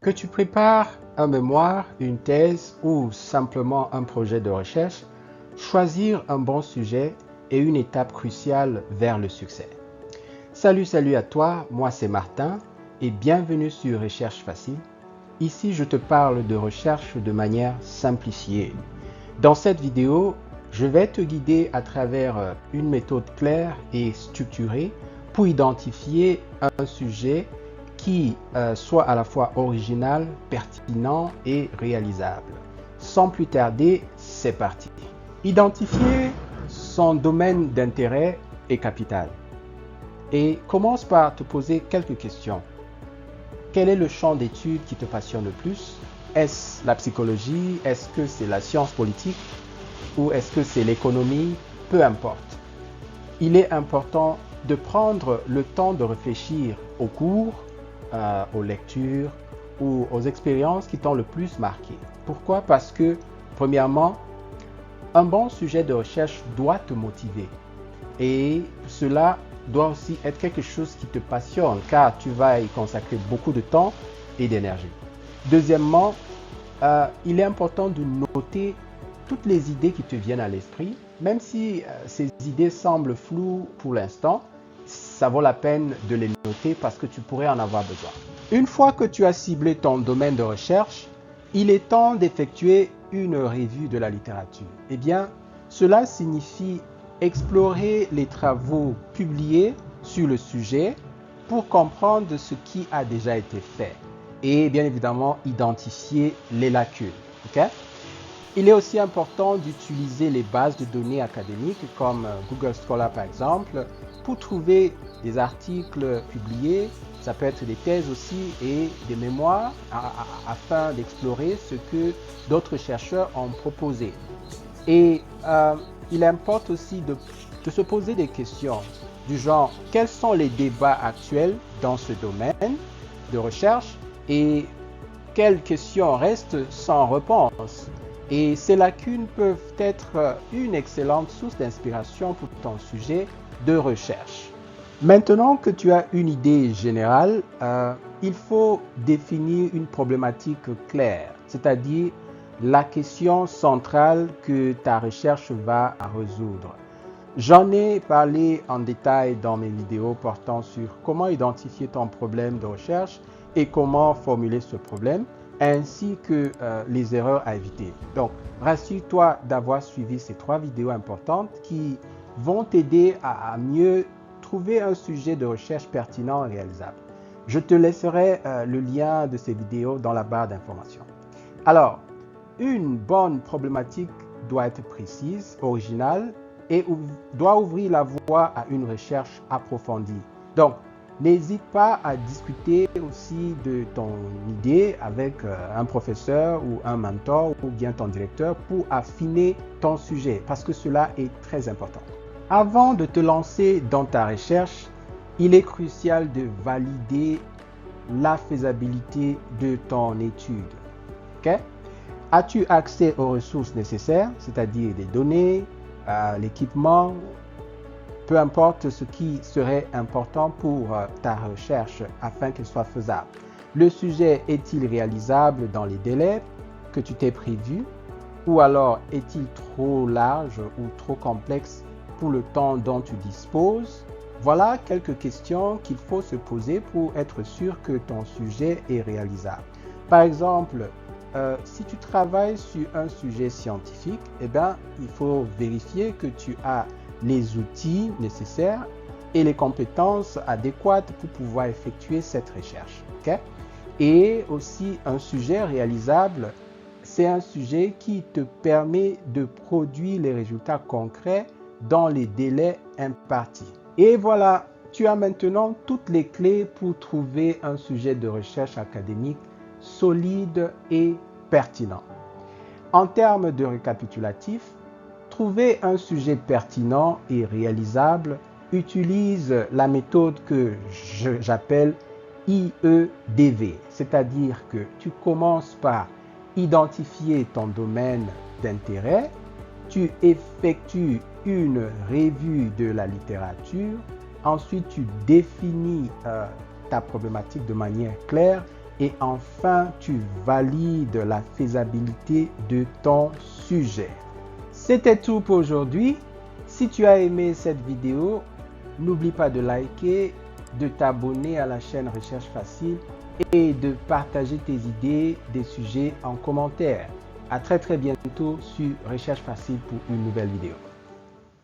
Que tu prépares un mémoire, une thèse ou simplement un projet de recherche, choisir un bon sujet est une étape cruciale vers le succès. Salut à toi, moi c'est Martin et bienvenue sur Recherche Facile. Ici je te parle de recherche de manière simplifiée. Dans cette vidéo, je vais te guider à travers une méthode claire et structurée pour identifier un sujet qui soit à la fois original, pertinent et réalisable. Sans plus tarder, c'est parti. Identifier son domaine d'intérêt est capital. Et commence par te poser quelques questions. Quel est le champ d'études qui te passionne le plus? Est-ce la psychologie? Est-ce que c'est la science politique? Ou est-ce que c'est l'économie? Peu importe. Il est important de prendre le temps de réfléchir aux cours, aux lectures ou aux expériences qui t'ont le plus marqué. Pourquoi? Parce que, premièrement, un bon sujet de recherche doit te motiver. Et cela doit aussi être quelque chose qui te passionne, car tu vas y consacrer beaucoup de temps et d'énergie. Deuxièmement, il est important de noter toutes les idées qui te viennent à l'esprit, même si ces idées semblent floues pour l'instant, ça vaut la peine de les noter parce que tu pourrais en avoir besoin. Une fois que tu as ciblé ton domaine de recherche, il est temps d'effectuer une revue de la littérature. Eh bien, cela signifie explorer les travaux publiés sur le sujet pour comprendre ce qui a déjà été fait et bien évidemment identifier les lacunes. Okay? Il est aussi important d'utiliser les bases de données académiques comme Google Scholar par exemple pour trouver des articles publiés, ça peut être des thèses aussi et des mémoires afin d'explorer ce que d'autres chercheurs ont proposé. Et il importe aussi de se poser des questions du genre quels sont les débats actuels dans ce domaine de recherche et quelles questions restent sans réponse. Et ces lacunes peuvent être une excellente source d'inspiration pour ton sujet de recherche. Maintenant que tu as une idée générale, il faut définir une problématique claire, c'est-à-dire la question centrale que ta recherche va résoudre. J'en ai parlé en détail dans mes vidéos portant sur comment identifier ton problème de recherche et comment formuler ce problème, ainsi que les erreurs à éviter. Donc, rassure-toi d'avoir suivi ces 3 vidéos importantes qui vont t'aider à mieux trouver un sujet de recherche pertinent et réalisable. Je te laisserai le lien de ces vidéos dans la barre d'informations. Alors, une bonne problématique doit être précise, originale et doit ouvrir la voie à une recherche approfondie. Donc, n'hésite pas à discuter aussi de ton idée avec un professeur ou un mentor ou bien ton directeur pour affiner ton sujet parce que cela est très important. Avant de te lancer dans ta recherche, il est crucial de valider la faisabilité de ton étude. Okay? As-tu accès aux ressources nécessaires, c'est-à-dire des données, l'équipement, peu importe ce qui serait important pour ta recherche afin qu'elle soit faisable. Le sujet est-il réalisable dans les délais que tu t'es prévus ou alors est-il trop large ou trop complexe pour le temps dont tu disposes? Voilà quelques questions qu'il faut se poser pour être sûr que ton sujet est réalisable. Par exemple, si tu travailles sur un sujet scientifique, eh bien, il faut vérifier que tu as les outils nécessaires et les compétences adéquates pour pouvoir effectuer cette recherche. Okay? Et aussi, un sujet réalisable, c'est un sujet qui te permet de produire les résultats concrets dans les délais impartis. Et voilà, tu as maintenant toutes les clés pour trouver un sujet de recherche académique solide et pertinent. En termes de récapitulatif, trouver un sujet pertinent et réalisable utilise la méthode que j'appelle IEDV, c'est-à-dire que tu commences par identifier ton domaine d'intérêt, tu effectues une revue de la littérature, ensuite tu définis ta problématique de manière claire Et enfin, tu valides la faisabilité de ton sujet. C'était tout pour aujourd'hui. Si tu as aimé cette vidéo, n'oublie pas de liker, de t'abonner à la chaîne Recherche Facile et de partager tes idées, des sujets en commentaire. À très bientôt sur Recherche Facile pour une nouvelle vidéo.